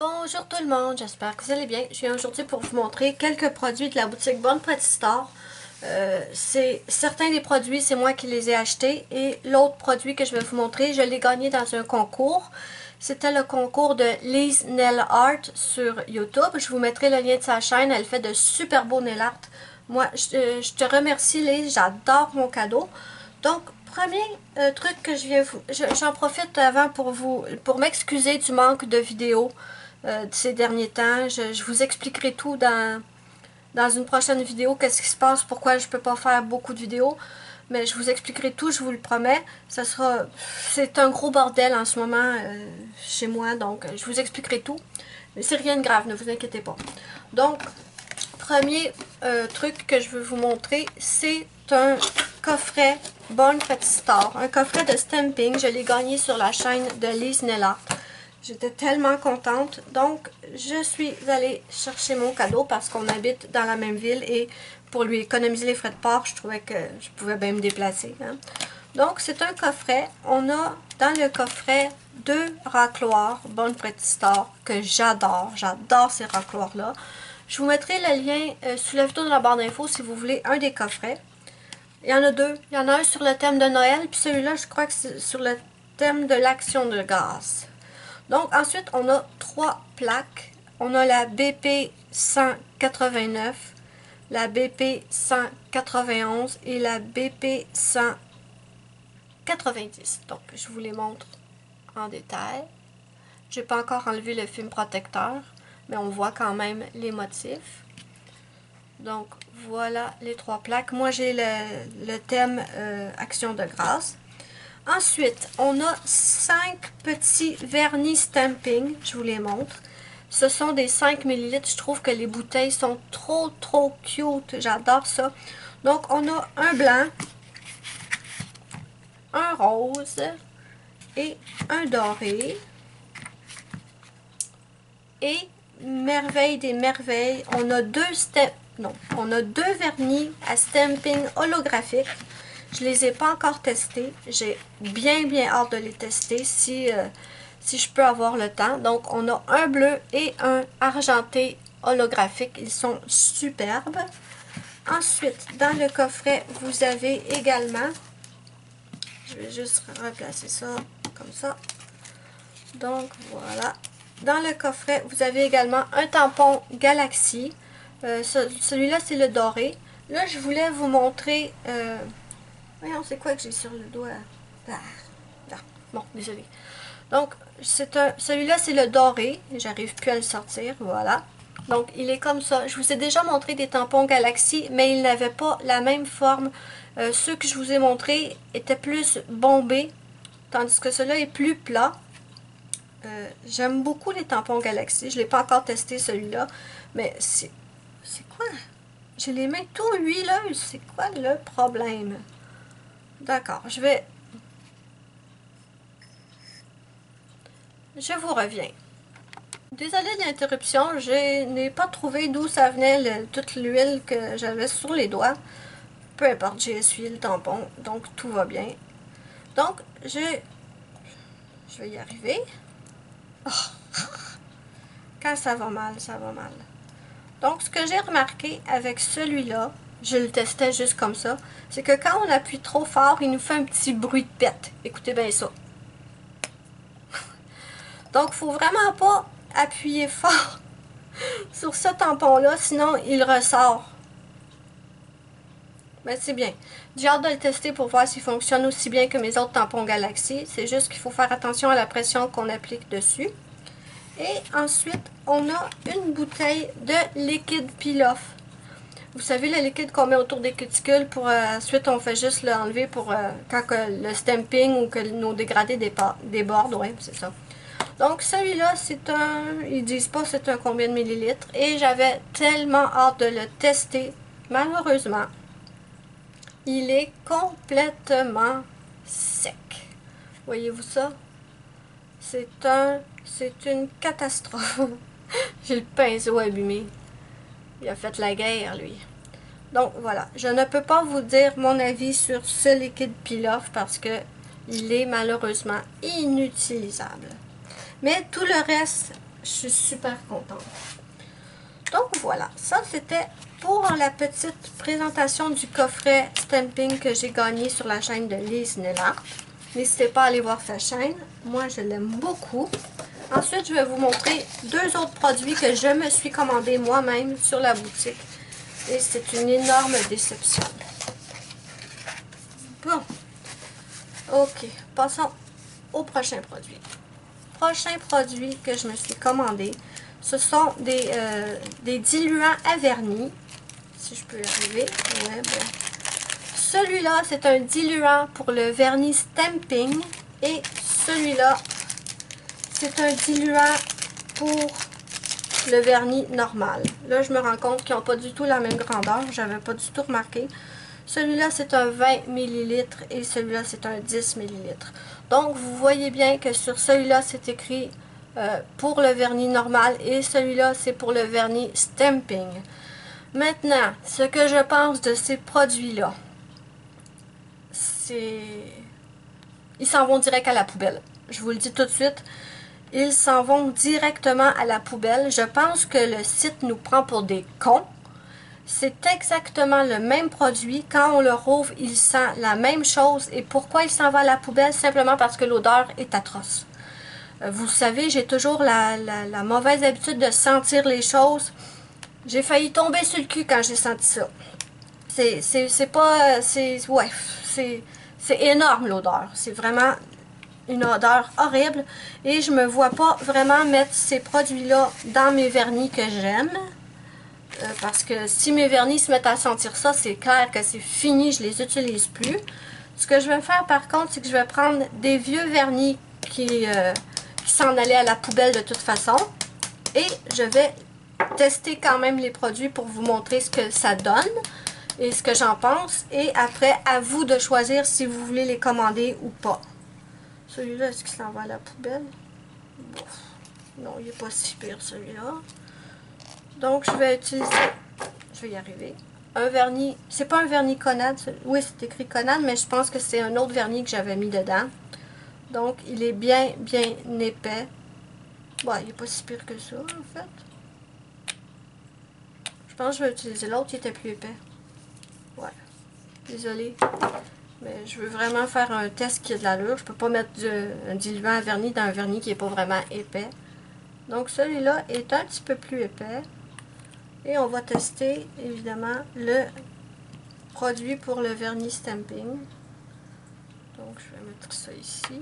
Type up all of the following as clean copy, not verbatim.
Bonjour tout le monde, j'espère que vous allez bien. Je viens aujourd'hui pour vous montrer quelques produits de la boutique Bonne Petite Store. Certains des produits, c'est moi qui les ai achetés et l'autre produit que je vais vous montrer, je l'ai gagné dans un concours. C'était le concours de Lise Nail Art sur YouTube. Je vous mettrai le lien de sa chaîne, elle fait de super beaux nail art. Moi, je te remercie Lise, j'adore mon cadeau. Donc, premier truc que j'en profite avant pour m'excuser du manque de vidéos. Ces derniers temps. Je vous expliquerai tout dans une prochaine vidéo, qu'est-ce qui se passe, pourquoi je ne peux pas faire beaucoup de vidéos. Mais je vous expliquerai tout, je vous le promets. C'est un gros bordel en ce moment chez moi, donc je vous expliquerai tout. Mais c'est rien de grave, ne vous inquiétez pas. Donc, premier truc que je veux vous montrer, c'est un coffret Bonne Petite Store. Un coffret de stamping, je l'ai gagné sur la chaîne de Lise Nail Art. J'étais tellement contente. Donc, je suis allée chercher mon cadeau parce qu'on habite dans la même ville et pour lui économiser les frais de port, je trouvais que je pouvais bien me déplacer. Hein. Donc, c'est un coffret. On a dans le coffret 2 racloirs Bonne Petite Store que j'adore. J'adore ces racloirs-là. Je vous mettrai le lien sous la vidéo de la barre d'infos si vous voulez un des coffrets. Il y en a deux. Il y en a un sur le thème de Noël, puis celui-là, je crois que c'est sur le thème de l'Action de grâce. Donc, ensuite, on a 3 plaques. On a la BP 189, la BP 191 et la BP 190. Donc, je vous les montre en détail. Je n'ai pas encore enlevé le film protecteur, mais on voit quand même les motifs. Donc, voilà les 3 plaques. Moi, j'ai le thème Action de grâce. Ensuite, on a 5 petits vernis stamping, je vous les montre. Ce sont des 5 ml, je trouve que les bouteilles sont trop cute, j'adore ça. Donc, on a un blanc, un rose et un doré. Et, merveille des merveilles, on a on a deux vernis à stamping holographique. Je les ai pas encore testés. J'ai bien hâte de les tester si je peux avoir le temps. Donc, on a un bleu et un argenté holographique. Ils sont superbes. Ensuite, dans le coffret, vous avez également... Je vais juste replacer ça comme ça. Donc, voilà. Dans le coffret, vous avez également un tampon Galaxy. Celui-là, c'est le doré. Là, je voulais vous montrer... voyons, c'est quoi que j'ai sur le doigt? Bon, désolé. Donc, celui-là, c'est le doré. J'arrive plus à le sortir, voilà. Donc, il est comme ça. Je vous ai déjà montré des tampons Galaxy, mais ils n'avaient pas la même forme. Ceux que je vous ai montrés étaient plus bombés, tandis que celui-là est plus plat. J'aime beaucoup les tampons Galaxy. Je ne l'ai pas encore testé, celui-là. Mais c'est quoi? J'ai les mains tout huileuses. C'est quoi le problème? D'accord, je vous reviens. Désolée de l'interruption, je n'ai pas trouvé d'où ça venait toute l'huile que j'avais sur les doigts. Peu importe, j'ai essuyé le tampon, donc tout va bien. Donc, je vais y arriver. Oh. Quand ça va mal, ça va mal. Donc, ce que j'ai remarqué avec celui-là, je le testais juste comme ça, c'est que quand on appuie trop fort, il nous fait un petit bruit de pète. Écoutez bien ça. Donc, il ne faut vraiment pas appuyer fort sur ce tampon-là, sinon il ressort. Mais c'est bien. J'ai hâte de le tester pour voir s'il fonctionne aussi bien que mes autres tampons Galaxy. C'est juste qu'il faut faire attention à la pression qu'on applique dessus. Et ensuite, on a une bouteille de liquide peel-off. Vous savez, le liquide qu'on met autour des cuticules pour ensuite on fait juste l'enlever pour quand le stamping ou que nos dégradés débordent. Oui, c'est ça. Donc celui-là, c'est ils disent pas c'est un combien de millilitres. Et j'avais tellement hâte de le tester. Malheureusement, il est complètement sec. Voyez-vous ça? C'est une catastrophe. J'ai le pinceau abîmé. Il a fait la guerre, lui. Donc, voilà. Je ne peux pas vous dire mon avis sur ce liquide peel-off parce qu'il est malheureusement inutilisable. Mais tout le reste Je suis super contente. Donc voilà, ça c'était pour la petite présentation du coffret stamping que j'ai gagné sur la chaîne de Lise Nellart. N'hésitez pas à aller voir sa chaîne. Moi, je l'aime beaucoup. Ensuite, je vais vous montrer deux autres produits que je me suis commandé moi-même sur la boutique. Et c'est une énorme déception. Bon. Ok, passons au prochain produit. Prochain produit que je me suis commandé, ce sont des diluants à vernis. Si je peux y arriver. Ouais, bon. Celui-là, c'est un diluant pour le vernis stamping. Et celui-là, c'est un diluant pour le vernis normal. Là, je me rends compte qu'ils n'ont pas du tout la même grandeur. Je n'avais pas du tout remarqué. Celui-là, c'est un 20 ml et celui-là, c'est un 10 ml. Donc, vous voyez bien que sur celui-là, c'est écrit pour le vernis normal et celui-là, c'est pour le vernis stamping. Maintenant, ce que je pense de ces produits-là, c'est... Ils s'en vont direct à la poubelle. Je vous le dis tout de suite. Ils s'en vont directement à la poubelle. Je pense que le site nous prend pour des cons. C'est exactement le même produit. Quand on le rouvre, il sent la même chose. Et pourquoi il s'en va à la poubelle? Simplement parce que l'odeur est atroce. Vous savez, j'ai toujours la mauvaise habitude de sentir les choses. J'ai failli tomber sur le cul quand j'ai senti ça. C'est énorme l'odeur. C'est vraiment une odeur horrible. Et je me vois pas vraiment mettre ces produits-là dans mes vernis que j'aime. Parce que si mes vernis se mettent à sentir ça, c'est clair que c'est fini, je les utilise plus. Ce que je vais faire par contre, c'est que je vais prendre des vieux vernis qui s'en allaient à la poubelle de toute façon. Et je vais tester quand même les produits pour vous montrer ce que ça donne et ce que j'en pense. Et après, à vous de choisir si vous voulez les commander ou pas. Celui-là, est-ce qu'il s'en va à la poubelle? Bon. Non, il n'est pas si pire celui-là. Donc, je vais utiliser, je vais y arriver, un vernis, c'est pas un vernis Conad, oui c'est écrit Conad, mais je pense que c'est un autre vernis que j'avais mis dedans. Donc, il est bien épais. Bon, il n'est pas si pire que ça, en fait. Je pense que je vais utiliser l'autre qui était plus épais. Ouais, désolée. Mais je veux vraiment faire un test qui a de l'allure. Je peux pas mettre un diluant à vernis dans un vernis qui n'est pas vraiment épais. Donc, celui-là est un petit peu plus épais. Et on va tester, évidemment, le produit pour le vernis stamping. Donc, je vais mettre ça ici.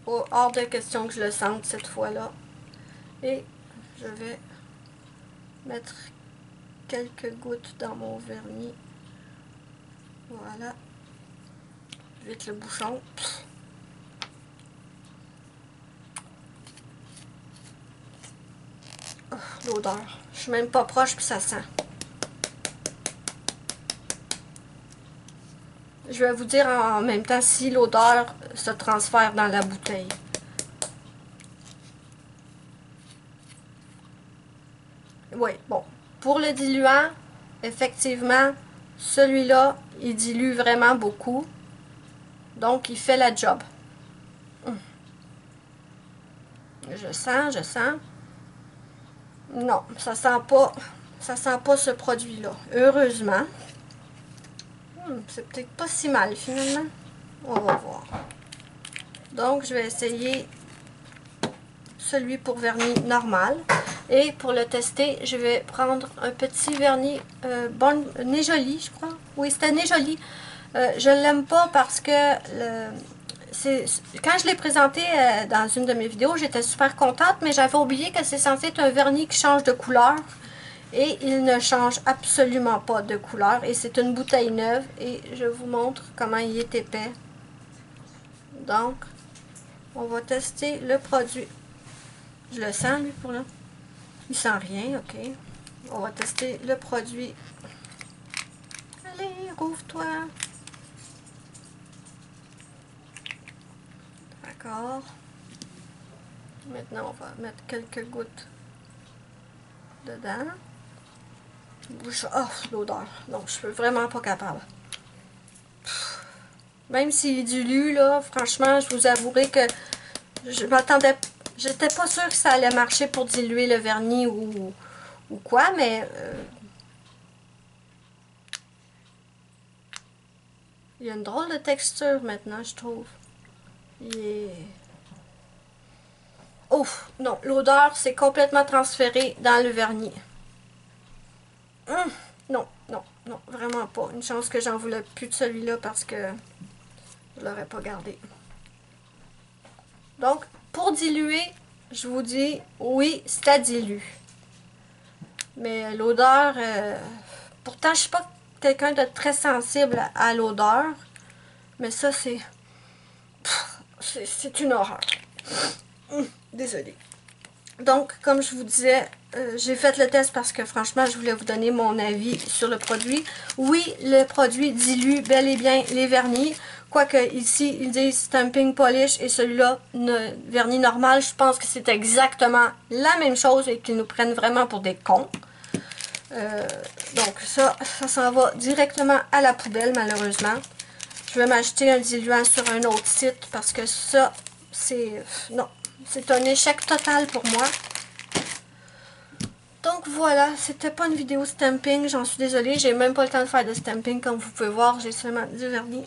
Oh, hors de question que je le sente cette fois-là. Et je vais mettre quelques gouttes dans mon vernis. Voilà. Vite le bouchon. Oh, l'odeur. Je suis même pas proche puis ça sent. Je vais vous dire en même temps si l'odeur se transfère dans la bouteille. Oui, bon. Pour le diluant, effectivement, celui-là, il dilue vraiment beaucoup. Donc, il fait la job. Je sens. Non, ça sent pas ce produit-là. Heureusement. C'est peut-être pas si mal, finalement. On va voir. Donc, je vais essayer celui pour vernis normal. Et pour le tester, je vais prendre un petit vernis Nez Joli, je crois. Oui, c'était Nez Joli. Je l'aime pas parce que quand je l'ai présenté dans une de mes vidéos, j'étais super contente, mais j'avais oublié que c'est censé être un vernis qui change de couleur. Et il ne change absolument pas de couleur. Et c'est une bouteille neuve. Et je vous montre comment il est épais. Donc, on va tester le produit. Je le sens, lui, pour là. Il sent rien, ok. On va tester le produit. Allez, rouvre-toi. D'accord. Maintenant, on va mettre quelques gouttes dedans. Bouche. Oh, l'odeur. Non, je suis vraiment pas capable. Même s'il est dilu, là, franchement, je vous avouerai que je m'attendais... J'étais pas sûre que ça allait marcher pour diluer le vernis ou quoi, mais... il y a une drôle de texture maintenant, je trouve. Il est... Ouf, non, l'odeur s'est complètement transférée dans le vernis. Non, non, non, vraiment pas. Une chance que j'en voulais plus de celui-là parce que je l'aurais pas gardé. Donc, pour diluer, je vous dis, oui, c'est dilu. Mais l'odeur, pourtant, je suis pas quelqu'un de très sensible à l'odeur. Mais ça, c'est une horreur. Désolée. Donc, comme je vous disais, j'ai fait le test parce que franchement, je voulais vous donner mon avis sur le produit. Oui, le produit dilue bel et bien les vernis. Quoique ici, ils disent Stamping Polish et celui-là, vernis normal. Je pense que c'est exactement la même chose et qu'ils nous prennent vraiment pour des cons. Donc ça s'en va directement à la poubelle malheureusement. Je vais m'acheter un diluant sur un autre site parce que ça, c'est... non. C'est un échec total pour moi. Donc voilà, c'était pas une vidéo stamping, j'en suis désolée. J'ai même pas le temps de faire de stamping, comme vous pouvez voir, j'ai seulement du vernis.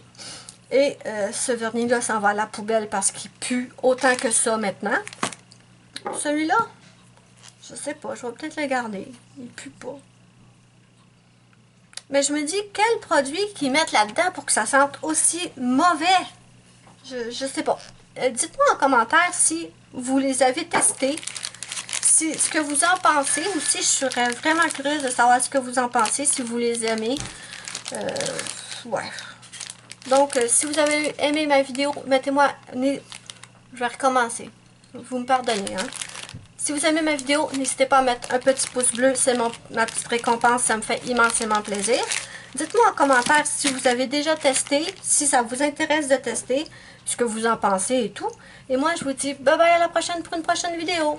Et ce vernis-là s'en va à la poubelle parce qu'il pue autant que ça maintenant. Celui-là, je sais pas, je vais peut-être le garder. Il pue pas. Mais je me dis, quel produit qu'ils mettent là-dedans pour que ça sente aussi mauvais? Je sais pas. Dites-moi en commentaire si vous les avez testés, ce que vous en pensez. Aussi, je serais vraiment curieuse de savoir ce que vous en pensez, si vous les aimez. Ouais. Donc, si vous avez aimé ma vidéo, mettez-moi... Je vais recommencer. Vous me pardonnez, hein. Si vous aimez ma vidéo, n'hésitez pas à mettre un petit pouce bleu. C'est ma petite récompense. Ça me fait immensément plaisir. Dites-moi en commentaire si vous avez déjà testé, si ça vous intéresse de tester, ce que vous en pensez et tout. Et moi, je vous dis bye bye à la prochaine pour une prochaine vidéo.